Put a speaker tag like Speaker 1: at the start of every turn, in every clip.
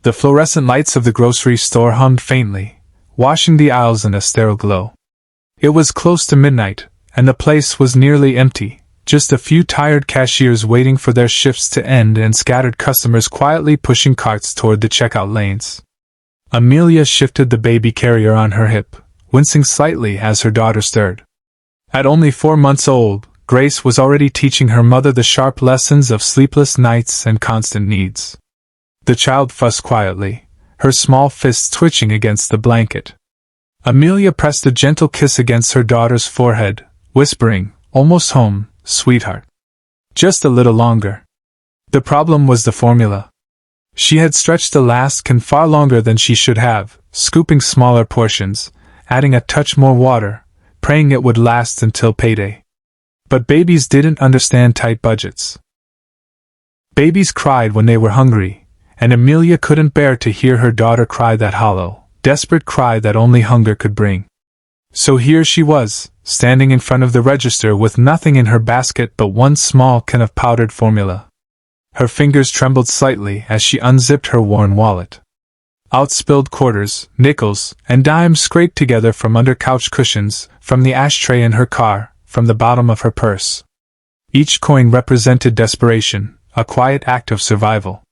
Speaker 1: The fluorescent lights of the grocery store hummed faintly, washing the aisles in a sterile glow. It was close to midnight, and the place was nearly empty, just a few tired cashiers waiting for their shifts to end and scattered customers quietly pushing carts toward the checkout lanes. Amelia shifted the baby carrier on her hip, wincing slightly as her daughter stirred. At only 4 months old, Grace was already teaching her mother the sharp lessons of sleepless nights and constant needs. The child fussed quietly, her small fists twitching against the blanket. Amelia pressed a gentle kiss against her daughter's forehead, whispering, "Almost home, sweetheart. Just a little longer." The problem was the formula. She had stretched the last can far longer than she should have, scooping smaller portions, adding a touch more water, praying it would last until payday. But babies didn't understand tight budgets. Babies cried when they were hungry, and Amelia couldn't bear to hear her daughter cry that hollow, desperate cry that only hunger could bring. So here she was, standing in front of the register with nothing in her basket but one small can of powdered formula. Her fingers trembled slightly as she unzipped her worn wallet. Out spilled quarters, nickels, and dimes scraped together from under couch cushions, from the ashtray in her car, from the bottom of her purse. Each coin represented desperation, a quiet act of survival.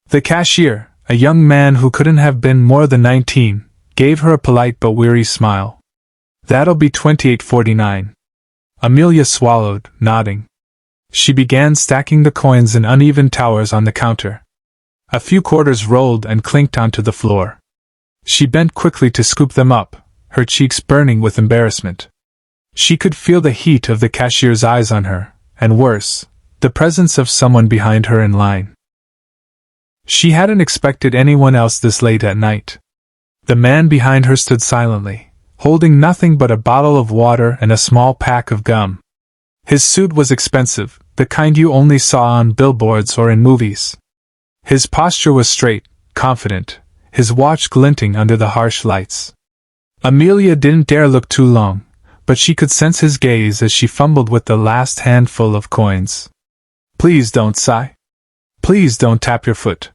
Speaker 1: The cashier, a young man who couldn't have been more than 19, gave her a polite but weary smile. "That'll be $28.49. Amelia swallowed, nodding. She began stacking the coins in uneven towers on the counter. A few quarters rolled and clinked onto the floor. She bent quickly to scoop them up, her cheeks burning with embarrassment. She could feel the heat of the cashier's eyes on her, and worse, the presence of someone behind her in line. She hadn't expected anyone else this late at night. The man behind her stood silently, holding nothing but a bottle of water and a small pack of gum. His suit was expensive, the kind you only saw on billboards or in movies. His posture was straight, confident, his watch glinting under the harsh lights. Amelia didn't dare look too long, but she could sense his gaze as she fumbled with the last handful of coins. "Please don't sigh. Please don't tap your foot.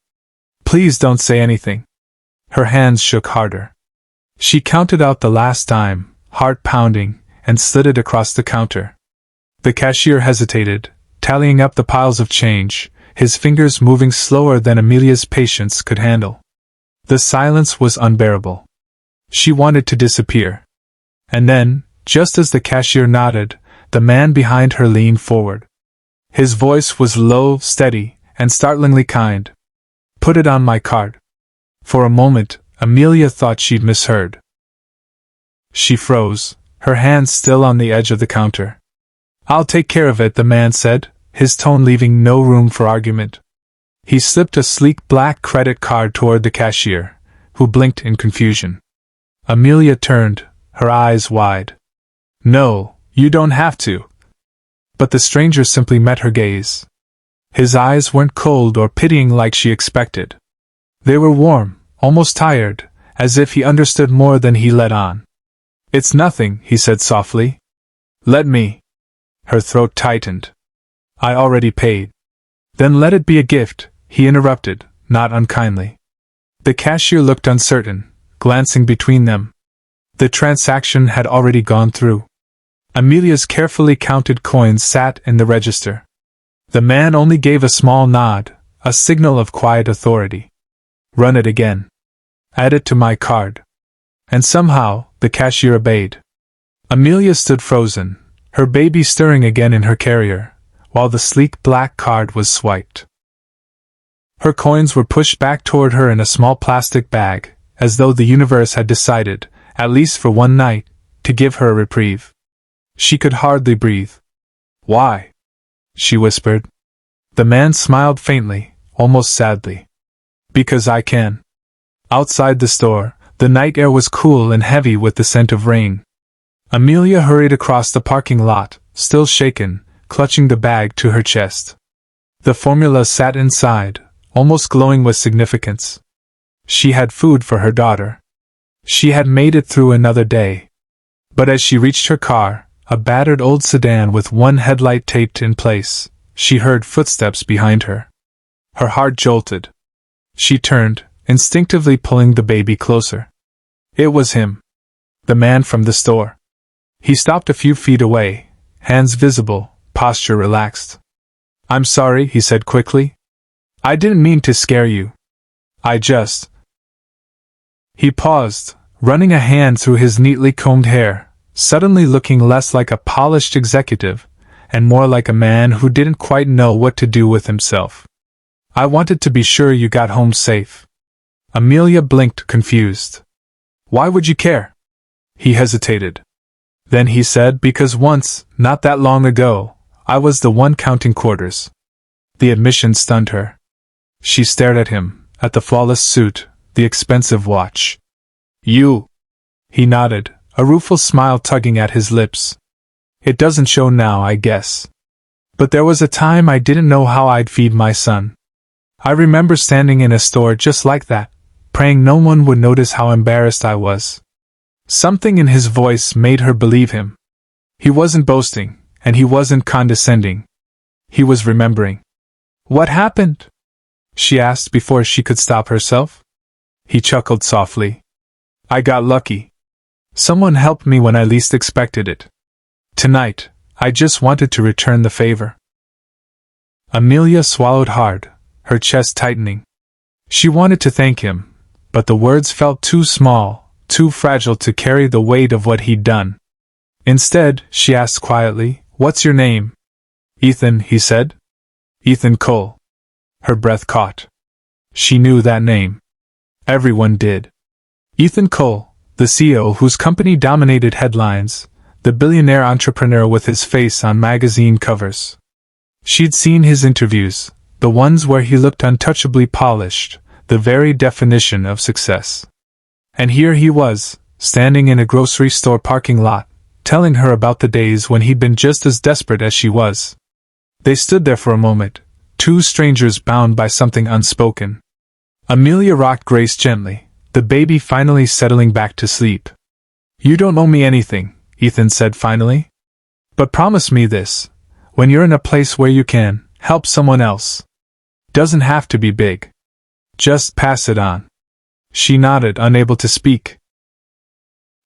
Speaker 1: Please don't say anything." Her hands shook harder. She counted out the last dime, heart pounding, and slid it across the counter. The cashier hesitated, tallying up the piles of change, his fingers moving slower than Amelia's patience could handle. The silence was unbearable. She wanted to disappear. And then, just as the cashier nodded, the man behind her leaned forward. His voice was low, steady, and startlingly kind. "Put it on my card." For a moment, Amelia thought she'd misheard. She froze, her hands still on the edge of the counter. "I'll take care of it," the man said, his tone leaving no room for argument. He slipped a sleek black credit card toward the cashier, who blinked in confusion. Amelia turned, her eyes wide. "No, you don't have to." But the stranger simply met her gaze. His eyes weren't cold or pitying like she expected. They were warm, almost tired, as if he understood more than he let on. "It's nothing," he said softly. "Let me." Her throat tightened. "I already paid." "Then let it be a gift," he interrupted, not unkindly. The cashier looked uncertain, glancing between them. The transaction had already gone through. Amelia's carefully counted coins sat in the register. The man only gave a small nod, a signal of quiet authority. "Run it again. Add it to my card." And somehow, the cashier obeyed. Amelia stood frozen, her baby stirring again in her carrier, while the sleek black card was swiped. Her coins were pushed back toward her in a small plastic bag, as though the universe had decided, at least for one night, to give her a reprieve. She could hardly breathe. "Why?" she whispered. The man smiled faintly, almost sadly. "Because I can." Outside the store, the night air was cool and heavy with the scent of rain. Amelia hurried across the parking lot, still shaken, clutching the bag to her chest. The formula sat inside, almost glowing with significance. She had food for her daughter. She had made it through another day. But as she reached her car, a battered old sedan with one headlight taped in place, she heard footsteps behind her. Her heart jolted. She turned, instinctively pulling the baby closer. It was him. The man from the store. He stopped a few feet away, hands visible, posture relaxed. "I'm sorry," he said quickly. "I didn't mean to scare you. I just—" He paused, running a hand through his neatly combed hair, suddenly looking less like a polished executive, and more like a man who didn't quite know what to do with himself. "I wanted to be sure you got home safe." Amelia blinked, confused. "Why would you care?" He hesitated. Then he said, "Because once, not that long ago, I was the one counting quarters." The admission stunned her. She stared at him, at the flawless suit, the expensive watch. "You?" He nodded, a rueful smile tugging at his lips. "It doesn't show now, I guess. But there was a time I didn't know how I'd feed my son. I remember standing in a store just like that, praying no one would notice how embarrassed I was." Something in his voice made her believe him. He wasn't boasting, and he wasn't condescending. He was remembering. "What happened?" she asked before she could stop herself. He chuckled softly. "I got lucky. Someone helped me when I least expected it. Tonight, I just wanted to return the favor." Amelia swallowed hard, her chest tightening. She wanted to thank him, but the words felt too small, too fragile to carry the weight of what he'd done. Instead, she asked quietly, "What's your name?" "Ethan," he said. "Ethan Cole." Her breath caught. She knew that name. Everyone did. Ethan Cole, the CEO whose company dominated headlines, the billionaire entrepreneur with his face on magazine covers. She'd seen his interviews, the ones where he looked untouchably polished, the very definition of success. And here he was, standing in a grocery store parking lot, telling her about the days when he'd been just as desperate as she was. They stood there for a moment, two strangers bound by something unspoken. Amelia rocked Grace gently, the baby finally settling back to sleep. "You don't owe me anything," Ethan said finally. "But promise me this, when you're in a place where you can help someone else. Doesn't have to be big. Just pass it on." She nodded, unable to speak.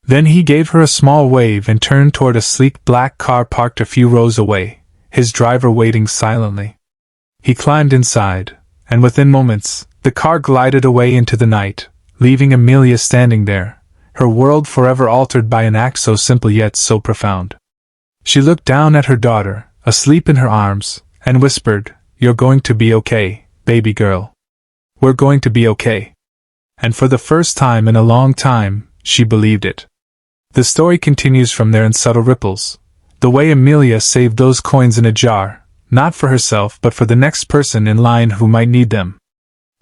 Speaker 1: Then he gave her a small wave and turned toward a sleek black car parked a few rows away, his driver waiting silently. He climbed inside, and within moments, the car glided away into the night, leaving Amelia standing there, her world forever altered by an act so simple yet so profound. She looked down at her daughter, asleep in her arms, and whispered, "You're going to be okay, baby girl. We're going to be okay." And for the first time in a long time, she believed it. The story continues from there in subtle ripples. The way Amelia saved those coins in a jar, not for herself but for the next person in line who might need them.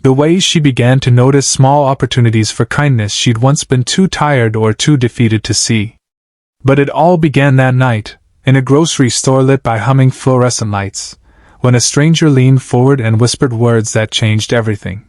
Speaker 1: The way she began to notice small opportunities for kindness she'd once been too tired or too defeated to see. But it all began that night, in a grocery store lit by humming fluorescent lights, when a stranger leaned forward and whispered words that changed everything.